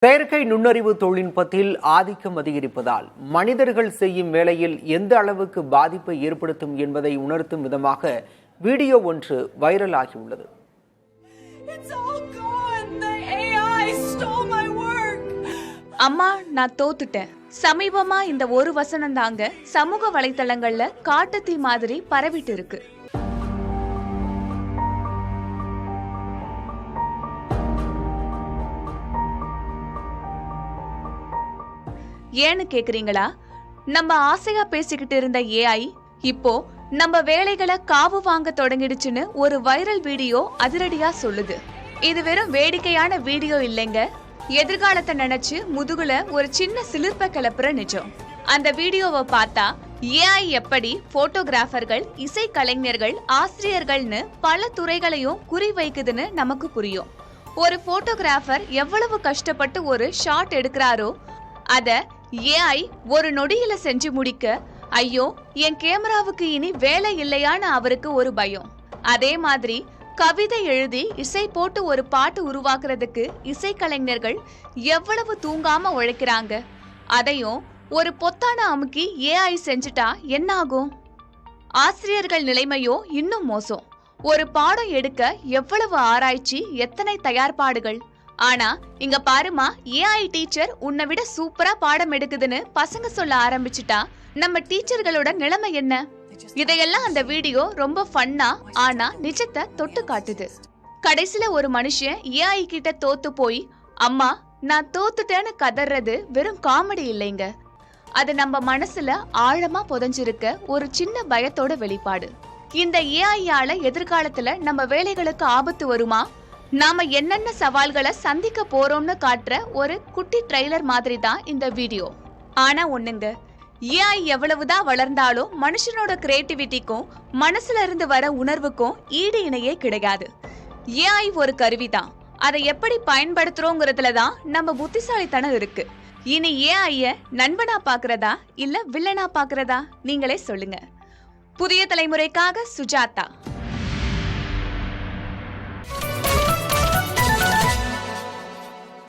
செயற்கை நுண்ணறிவு தொழில்நுட்பத்தில் ஆதிக்கம் அதிகரிப்பதால் மனிதர்கள் செய்யும் வேளையில் எந்த அளவுக்கு பாதிப்பை ஏற்படுத்தும் என்பதை உணர்த்தும் விதமாக வீடியோ ஒன்று வைரல் ஆகியுள்ளது. அம்மா, நான் தோத்துட்டேன். சமீபமா இந்த ஒரு வசனம் தாங்க சமூக வலைத்தளங்கள்ல காட்டுத்தீ மாதிரி பரவிட்டு இருக்கு. ஏன்னு கேக்குறீங்களா? நம்ம ஆசையா பேசிக்கிட்டு இருந்த ஏஐ இப்போ நம்ம வேலைகளை காவு வாங்க தொடங்கிடுச்சுன்னு ஒரு வைரல் வீடியோ அதிரடியா சொல்லுது. இது வெறும் வேடிக்கையான வீடியோ இல்லைங்க, எதிர்காலத்தை நினைச்சு முதுகுல ஒரு சின்ன சிலிர்ப்ப கிளப்புற நிஜம். அந்த வீடியோவை பார்த்தா ஏஐ எப்படி போட்டோகிராஃபர்கள், இசை கலைஞர்கள், ஆசிரியர்கள்னு பல துறைகளையும் குறி வைக்குதுன்னு நமக்கு புரியும். ஒரு போட்டோகிராஃபர் எவ்வளவு கஷ்டப்பட்டு ஒரு ஷாட் எடுக்கிறாரோ அத ஏஐ ஒரு நொடியில செஞ்சு முடிக்க, ஐயோ என் கேமராவுக்கு இனி வேலை இல்லையான்னு அவருக்கு ஒரு பயம். அதே மாதிரி கவிதை எழுதி இசை போட்டு ஒரு பாட்டு உருவாக்குறதுக்கு இசைக்கலைஞர்கள் எவ்வளவு தூங்காம உழைக்கிறாங்க. அதையும் ஒரு பொத்தான அமுக்கி ஏஐ செஞ்சுட்டா என்ன ஆகும்? ஆசிரியர்கள் நிலைமையோ இன்னும் மோசம். ஒரு பாடம் எடுக்க எவ்வளவு ஆராய்ச்சி, எத்தனை தயார்பாடுகள். ஆனா இங்க பாருமா, ஏஐ டீச்சர் உன்னை விட சூப்பரா பாடம் எடுக்குதுன்னு பசங்க சொல்ல ஆரம்பிச்சுட்டா நம்ம டீச்சர்களோட நிலைமை என்ன? இதையெல்லாம் அந்த வீடியோ ரொம்ப ஃபன்னா, ஆனா நிஜத்தை தொட்டு காட்டுது. கடைசில ஒரு மனுஷன் ஏஐ கிட்ட தோத்து போய் அம்மா நான் தோத்துட்டேன்னு கதறது வெறும் காமெடி இல்லைங்க, அது நம்ம மனசுல ஆழமா புதைஞ்சிருக்க ஒரு சின்ன பயத்தோட வெளிப்பாடு. இந்த ஏஐயால எதிர்காலத்துல நம்ம வேலைகளுக்கு ஆபத்து வருமா? நாம என்னென்ன சவால்களை சந்திக்க போறோம்னு காட்டுற ஒரு குட்டி ட்ரெய்லர் மாதிரி தான் இந்த வீடியோ. ஆனா ஒண்ணுங்க, ஏஐ எவ்வளவுதான் வளர்ந்தாலும் மனுஷனோட கிரியேட்டிவிட்டிக்கும் மனசுல இருந்து வர உணர்வுக்கும் ஈடு இணையே கிடையாது. ஏஐ ஒரு கருவிதான், அதை எப்படி பயன்படுத்துறோங்கிறதுல தான் நம்ம புத்திசாலித்தனம் இருக்கு. இனி ஏஐய நண்பனா பாக்குறதா இல்ல வில்லனா பாக்குறதா? நீங்களே சொல்லுங்க. புதிய தலைமுறைக்காக சுஜாதா.